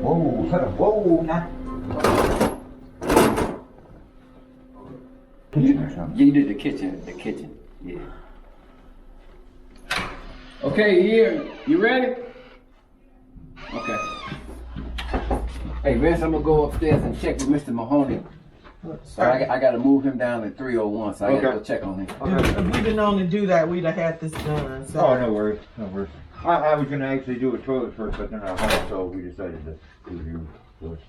Whoa, now. Kitchen or something. You did the kitchen, yeah. Okay, here, you ready? Okay. Hey, Vince, I'm gonna go upstairs and check with Mr. Mahoney. I gotta move him down to 301, so I gotta go check on him. If we didn't only do that, we'd have had this done. So. Oh, no worries. I was gonna actually do a toilet first, but then I home, so we decided to do you first.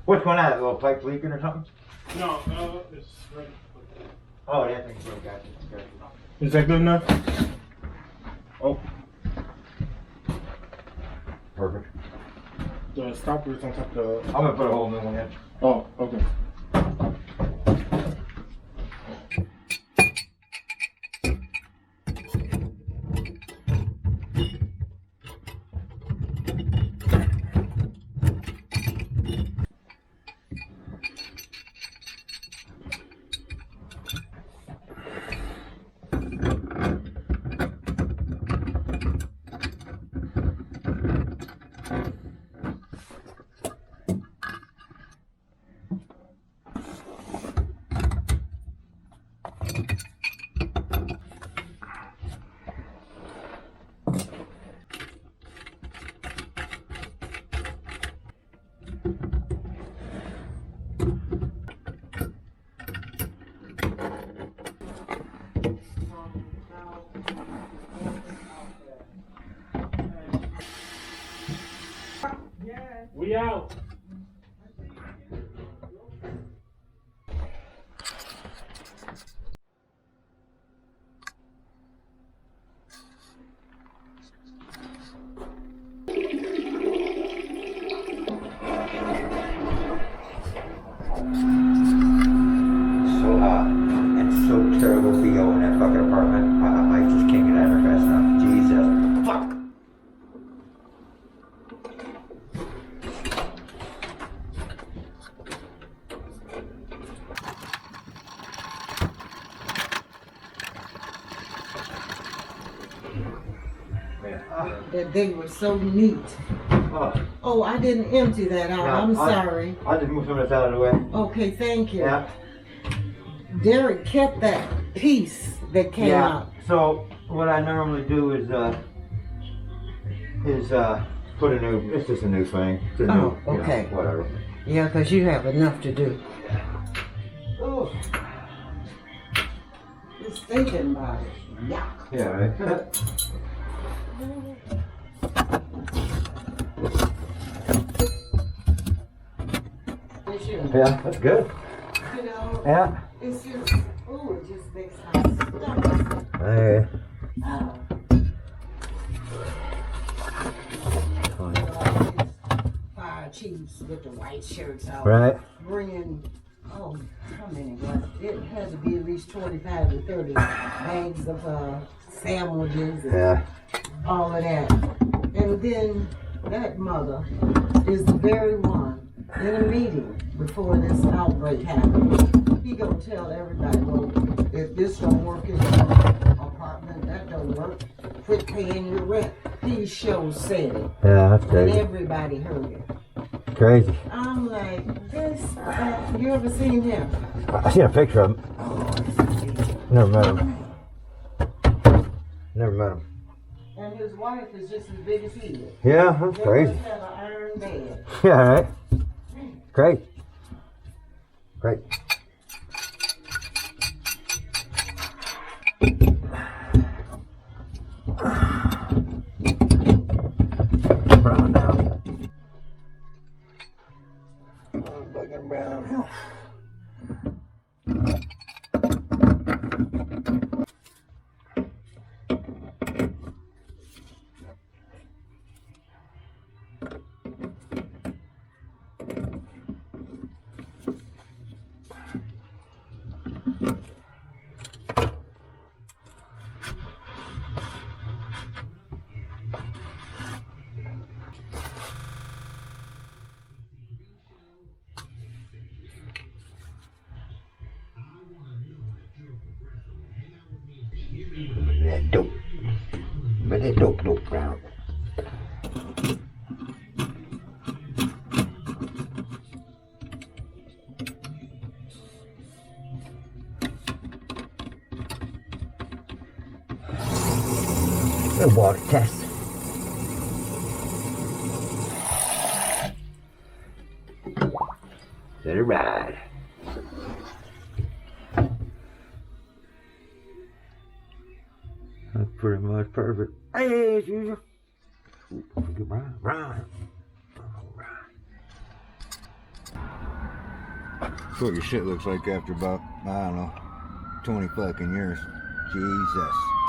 What's going on? A little pipe leaking or something? No, it's ready. Oh, that thing's ready. Gotcha. Is that good enough? Oh. Perfect. The stopper's on top of the... I'm gonna put a whole new one in. Oh, okay. We out. So hot and so terrible BO in that fucking apartment. I just can't get out of there fast enough. Jesus. Fuck. That they were so neat. Oh, Oh, I didn't empty that out. No, I'm sorry. I'll just move some of this out of the way. Okay, thank you. Yeah. Derek kept that piece that came out. So what I normally do is put a new. It's just a new thing. It's a new. Oh, okay. Whatever. Yeah, because you have enough to do. Oh. Just thinking about it. Yuck. Yeah. Right. Yeah, that's good. You know, Yeah. it's just, oh, it just makes my stomach. Hey. Fire chiefs with the white shirts out. Right. Bringing, oh, how many was it? It had to be at least 25 to 30 bags of sandwiches and Yeah. all of that. And then that mother is the very one in a meeting before this outbreak happened. He gonna tell everybody, well, if this don't work in your apartment, that don't work. Quit paying your rent. He sure said it. Yeah, that's And crazy. everybody heard it. Crazy. I'm like, this, you ever seen him? I seen a picture of him. Oh, Never met him. Never met him. and his wife is just as big as he is. Yeah, that's They crazy. must have an iron bed. Yeah, right. Great. Great. Brown now. Fucking brown. That dope. But that dope brown. A water test. Let it ride. That's pretty much perfect. Hey, as usual. Run. That's what your shit looks like after about, I don't know, 20 fucking years. Jesus.